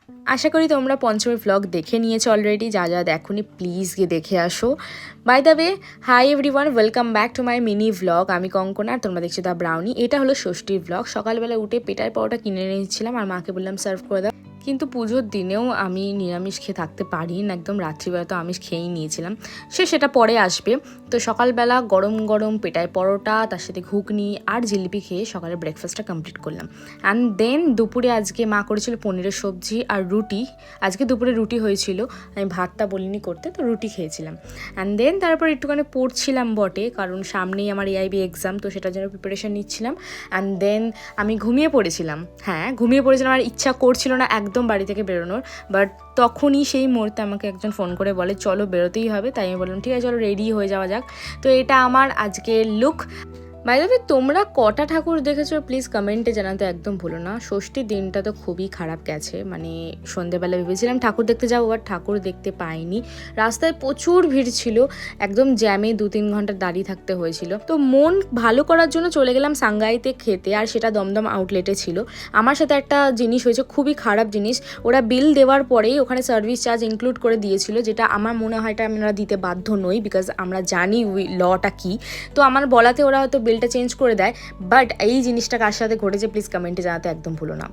আশা করি তোমরা পঞ্চমী ভ্লগ দেখে নিয়েছো অলরেডি, যা যা দেখোনি প্লিজ গিয়ে দেখে আসো। By the way, hi everyone, welcome back to my mini vlog. আমি কঙ্কনা আর তোমরা দেখছো দ্য ব্রাউনি। এটা হলো ষষ্ঠীর ভ্লগ। সকালবেলা উঠে পেটার পাওয়াটা কিনে নিয়েছিলাম আর মাকে বললাম সার্ভ করে দাও, কিন্তু পুজোর দিনেও আমি নিরামিষ খেয়ে থাকতে পারি না, একদম রাত্রিবেলা তো আমিষ খেয়েই নিয়েছিলাম, সেটা পরে আসবে। তো সকালবেলা গরম গরম পেটায় পরোটা, তার সাথে ঘুগনি আর জিলিপি খেয়ে সকালে ব্রেকফাস্টটা কমপ্লিট করলাম। অ্যান্ড দেন দুপুরে আজকে মা করেছিল পনিরের সবজি আর রুটি। আজকে দুপুরে রুটি হয়েছিল, আমি ভাতটা বলিনি করতে, তো রুটি খেয়েছিলাম। অ্যান্ড দেন তারপর একটুখানি পড়ছিলাম বটে, কারণ সামনেই আমার এআইবি এক্সাম, তো সেটার জন্য প্রিপারেশন নিচ্ছিলাম। অ্যান্ড দেন আমি ঘুমিয়ে পড়েছিলাম। হ্যাঁ, ঘুমিয়ে পড়েছিলাম, আর ইচ্ছা করছিল না একদম বাড়ি থেকে বেরোনোর। বাট তখনই সেই মুহূর্তে আমাকে একজন ফোন করে বলে চলো বেরোতেই হবে। তাই আমি বললাম ঠিক আছে চলো রেডি হয়ে যাওয়া যাক। তো এটা আমার আজকের লুক। বাই দ্য ওয়ে, তোমরা কটা ঠাকুর দেখেছো প্লিজ কমেন্টে জানাতে একদম ভুলো না। ষষ্ঠীর দিনটা তো খুবই খারাপ গেছে, মানে সন্ধেবেলা ভেবেছিলাম ঠাকুর দেখতে যাবো, বাট ঠাকুর দেখতে পাইনি। রাস্তায় প্রচুর ভিড় ছিল, একদম জ্যামে 2-3 ঘন্টা দাঁড়িয়ে থাকতে হয়েছিল। তো মন ভালো করার জন্য চলে গেলাম সাংগাইতে খেতে, আর সেটা দমদম আউটলেটে ছিল। আমার সাথে একটা জিনিস হয়েছে, খুবই খারাপ জিনিস। ওরা বিল দেওয়ার পরেই ওখানে সার্ভিস চার্জ ইনক্লুড করে দিয়েছিল, যেটা আমার মনে হয় এটা আমরা দিতে বাধ্য নই, বিকজ আমরা জানি লটা কী। তো আমার বলাতে ওরা হয়তো বিলটা চেঞ্জ করে দেয়, বাট এই জিনিসটা কার সাথে ঘটেছে প্লিজ কমেন্টে জানাতে একদম ভুলো না।